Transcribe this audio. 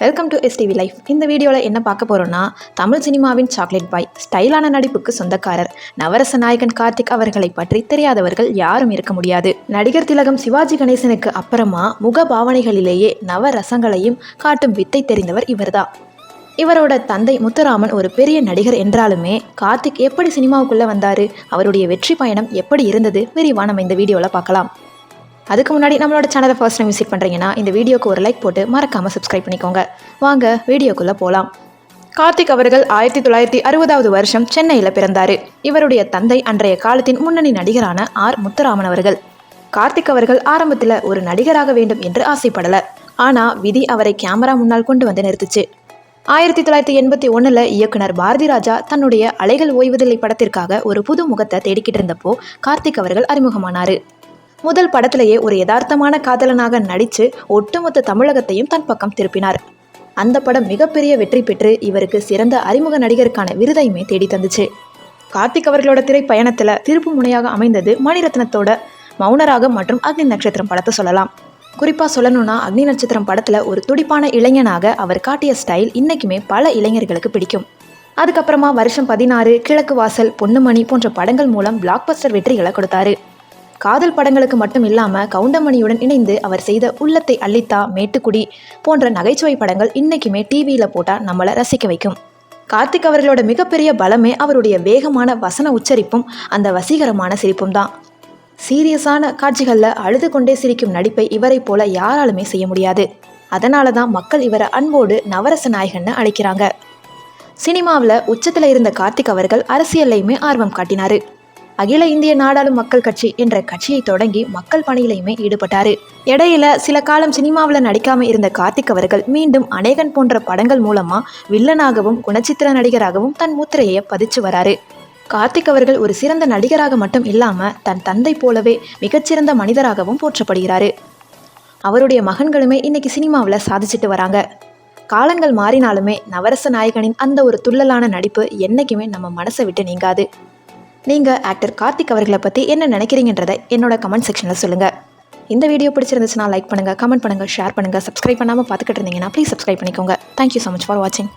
Welcome to STV life. இந்த வீடியோவில் என்ன பார்க்க போகிறோன்னா, தமிழ் சினிமாவின் சாக்லேட் பாய், ஸ்டைலான நடிப்புக்கு சொந்தக்காரர் நவரச நாயகன் கார்த்திக் அவர்களை பற்றி தெரியாதவர்கள் யாரும் இருக்க முடியாது. நடிகர் திலகம் சிவாஜி கணேசனுக்கு அப்புறமா முக பாவனைகளிலேயே நவரசங்களையும் காட்டும் வித்தை தெரிந்தவர் இவர்தான். இவரோட தந்தை முத்துராமன் ஒரு பெரிய நடிகர் என்றாலுமே கார்த்திக் எப்படி சினிமாவுக்குள்ளே வந்தார், அவருடைய வெற்றி பயணம் எப்படி இருந்தது, விரிவாக நம்ம இந்த வீடியோவில் பார்க்கலாம். அதுக்கு முன்னாடி நம்மளோட சேனலை ஃபர்ஸ்ட் டைம் விசிட் பண்ணுறீங்கன்னா இந்த வீடியோக்கு ஒரு லைக் போட்டு மறக்காமல் சப்ஸ்கிரைப் பண்ணிக்கோங்க. வாங்க வீடியோக்குள்ளே போகலாம். கார்த்திக் அவர்கள் 1960வது வருஷம் சென்னையில் பிறந்தார். இவருடைய தந்தை அன்றைய காலத்தின் முன்னணி நடிகரான ஆர் முத்துராமன் அவர்கள். கார்த்திக் அவர்கள் ஆரம்பத்தில் ஒரு நடிகராக வேண்டும் என்று ஆசைப்படலை. ஆனால் விதி அவரை கேமரா முன்னால் கொண்டு வந்து நிறுத்துச்சு. 1981 இயக்குனர் பாரதி ராஜா தன்னுடைய அலைகள் ஓய்வதில்லை படத்திற்காக ஒரு புது முகத்தை தேடிக்கிட்டு இருந்தப்போ கார்த்திக் அவர்கள் அறிமுகமானார். முதல் படத்திலேயே ஒரு யதார்த்தமான காதலனாக நடித்து ஒட்டுமொத்த தமிழகத்தையும் தன் பக்கம் திருப்பினார். அந்த படம் மிகப்பெரிய வெற்றி பெற்று இவருக்கு சிறந்த அறிமுக நடிகருக்கான விருதையுமே தேடி தந்துச்சு. கார்த்திக் அவர்களோட திரைப்பயணத்தில் திருப்பு முனையாக அமைந்தது மணிரத்னத்தோட மௌனராகம் மற்றும் அக்னி நட்சத்திரம் படத்தை சொல்லலாம். குறிப்பாக சொல்லணும்னா அக்னி நட்சத்திரம் படத்தில் ஒரு துடிப்பான இளைஞனாக அவர் காட்டிய ஸ்டைல் இன்னைக்குமே பல இளைஞர்களுக்கு பிடிக்கும். அதுக்கப்புறமா வருஷம் 16, கிழக்கு வாசல், பொன்னுமணி போன்ற படங்கள் மூலம் பிளாக் பஸ்டர் வெற்றிகளை கொடுத்தாரு. காதல் படங்களுக்கு மட்டும் இல்லாமல் கவுண்டமணியுடன் இணைந்து அவர் செய்த உள்ளத்தை அள்ளித்தா, மேட்டுக்குடி போன்ற நகைச்சுவை படங்கள் இன்றைக்குமே டிவியில் போட்டால் நம்மளை ரசிக்க வைக்கும். கார்த்திக் அவர்களோட மிகப்பெரிய பலமே அவருடைய வேகமான வசன உச்சரிப்பும் அந்த வசீகரமான சிரிப்பும் தான். சீரியஸான காட்சிகளில் அழுது கொண்டே சிரிக்கும் நடிப்பை இவரை போல யாராலுமே செய்ய முடியாது. அதனால தான் மக்கள் இவரை அன்போடு நவரச நாயகன்னு அழைக்கிறாங்க. சினிமாவில் உச்சத்தில் இருந்த கார்த்திக் அவர்கள் அரசியல்லையுமே ஆர்வம் காட்டினார். அகில இந்திய நாடாளும் மக்கள் கட்சி என்ற கட்சியை தொடங்கி மக்கள் பணியிலையுமே ஈடுபட்டார். இடையில சில காலம் சினிமாவில் நடிக்காமல் இருந்த கார்த்திக் அவர்கள் மீண்டும் அநேகன் போன்ற படங்கள் மூலமாக வில்லனாகவும் குணச்சித்திர நடிகராகவும் தன் முத்திரையை பதிச்சு வராரு. கார்த்திக் அவர்கள் ஒரு சிறந்த நடிகராக மட்டும் இல்லாமல் தன் தந்தை போலவே மிகச்சிறந்த மனிதராகவும் போற்றப்படுகிறாரு. அவருடைய மகன்களுமே இன்னைக்கு சினிமாவில் சாதிச்சுட்டு வராங்க. காலங்கள் மாறினாலுமே நவரச நாயகனின் அந்த ஒரு துள்ளலான நடிப்பு என்றைக்குமே நம்ம மனசை விட்டு நீங்காது. நீங்கள் ஆக்டர் கார்த்திக் அவர்களை பற்றி என்ன நினைக்கிறீங்கன்றதை என்னோட கமெண்ட் செக்ஷனில் சொல்லுங்கள். இந்த வீடியோ பிடிச்சிருந்துச்சுன்னா லைக் பண்ணுங்கள், கமெண்ட் பண்ணுங்கள், ஷேர் பண்ணுங்கள். சப்ஸ்கிரைப் பண்ணாமல் பார்த்துக்கிட்டு இருந்தீங்கன்னா ப்ளீஸ் சப்ஸ்கிரைப் பண்ணிக்கோங்க. தேங்க்யூ ஸோ மச் ஃபார் வாட்சிங்.